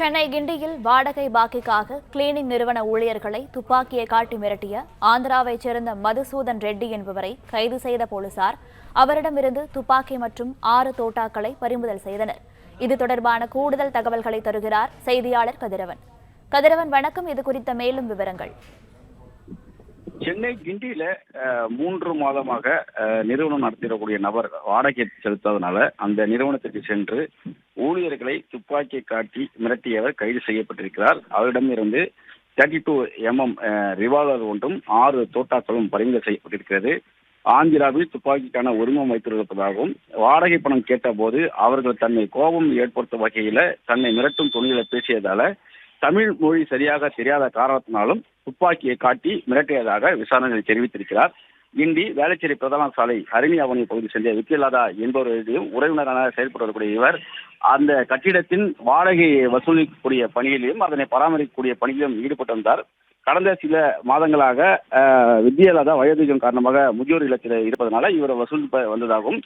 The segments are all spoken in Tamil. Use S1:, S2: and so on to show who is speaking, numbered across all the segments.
S1: சென்னை கிண்டியில் வாடகை பாக்கிக்காக கிளீனிங் நிறுவன ஊழியர்களை துப்பாக்கியை காட்டி மிரட்டிய ஆந்திராவைச் சேர்ந்த மதுசூதன் ரெட்டி என்பவரை கைது செய்த போலீசார் அவரிடமிருந்து துப்பாக்கி மற்றும் 6 தோட்டாக்களை பறிமுதல் செய்தனர். இது தொடர்பான கூடுதல் தகவல்களை தருகிறார் செய்தியாளர் கதிரவன். கதிரவன், வணக்கம். இது குறித்த மேலும் விவரங்கள்.
S2: சென்னை கிண்டியில 3 மாதமாக நிறுவனம் நடத்திடக்கூடிய நபர் வாடகை செலுத்தாதனால அந்த நிறுவனத்திற்கு சென்று ஊழியர்களை துப்பாக்கியை காட்டி மிரட்டியவர் கைது செய்யப்பட்டிருக்கிறார். அவரிடமிருந்து 32mm ரிவால்வர் ஒன்றும் 6 தோட்டாக்களும் பறிமுதல் செய்யப்பட்டிருக்கிறது. ஆந்திராவில் துப்பாக்கிக்கான உரிமம் வைத்திருப்பதாகவும் வாடகை பணம் கேட்டபோது அவர்கள் தன்னை கோபம் ஏற்படுத்தும் வகையில தன்னை மிரட்டும் துணிகளை பேசியதால தமிழ் மொழி சரியாக தெரியாத காரணத்தினாலும் துப்பாக்கியை காட்டி மிரட்டியதாக விசாரணையில் தெரிவித்திருக்கிறார். கிண்டி வேளச்சேரி பிரதான சாலை ஹரிணி அவனி பகுதி சேர்ந்த வித்யலாதா என்பவரையும் உறவினரான செயல்பட்டு வரக்கூடிய இவர் அந்த கட்டிடத்தின் வாடகையை வசூலிக்கக்கூடிய பணியிலும் அதனை பராமரிக்கக்கூடிய பணியிலும் ஈடுபட்டு வந்தார். கடந்த சில மாதங்களாக வித்யலாதா வயோதிகம் காரணமாக முதியோர் இல்லத்தில் இருப்பதனால இவரை வசூலிப்ப வந்ததாகவும்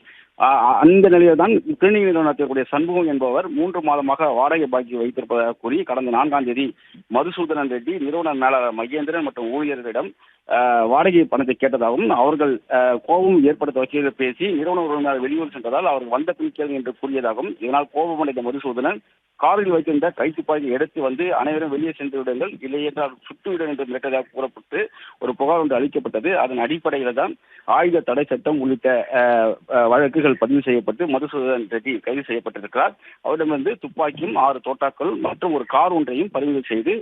S2: அந்த நிலையில் தான் கிளினிக் நிறுவனம் நடத்தக்கூடிய சண்முகம் என்பவர் 3 மாதமாக வாடகை பாக்கி வைத்திருப்பதாக கூறி கடந்த 4ஆம் தேதி மதுசூதனன் ரெட்டி நிறுவன மேலாளர் மகேந்திரன் மற்றும் ஊழியர்களிடம் வாடகை பணத்தை கேட்டதாகவும் அவர்கள் கோபம் ஏற்படுத்த வகையில் பேசி நிறுவன உரிமையாளர் வெளியூர் சென்றதால் அவர்கள் வந்த பின் கேள்வி என்று கூறியதாகவும் இதனால் கோபமடைந்த மதுசூதனன் காரில் வைத்திருந்த கைத்துப்பாக்கி எடுத்து வந்து அனைவரும் வெளியே சென்று விடுங்கள், இல்லை என்றால் சுட்டுவிடும் என்று மிரட்டதாக கூறப்பட்டு ஒரு புகார் ஒன்று அளிக்கப்பட்டது. அதன் அடிப்படையில் தான் ஆயுத தடை சட்டம் உள்ளிட்ட வழக்குகள் பதிவு செய்யப்பட்டு மதுசூதன் ரெட்டி கைது செய்யப்பட்டிருக்கிறார். அவரிடமிருந்து துப்பாக்கியும் 6 தோட்டாக்கள் மற்றும் ஒரு கார் ஒன்றையும் பறிமுதல் செய்து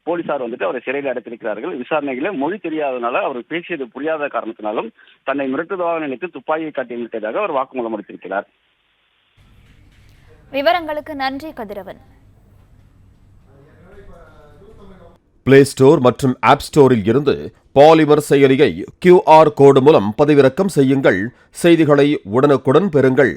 S2: போலீசார் அவரை சிறையில் அடைத்திருக்கிறார்கள். விசாரணைகளை மொழி தெரியாதனால அவர் பேசியது புரியாத காரணத்தினாலும் தன்னை மிரட்டுவதாக நினைத்து துப்பாக்கியை காட்டி மிரட்டியதாக அவர் வாக்குமூலம் அளித்திருக்கிறார்.
S1: விவரங்களுக்கு நன்றி கதிரவன்.
S3: பிளே ஸ்டோர் மற்றும் ஆப் ஸ்டோரில் இருந்து பாலிமர் செயலியை QR கோடு மூலம் பதிவிறக்கம் செய்யுங்கள். செய்திகளை உடனுக்குடன் பெறுங்கள்.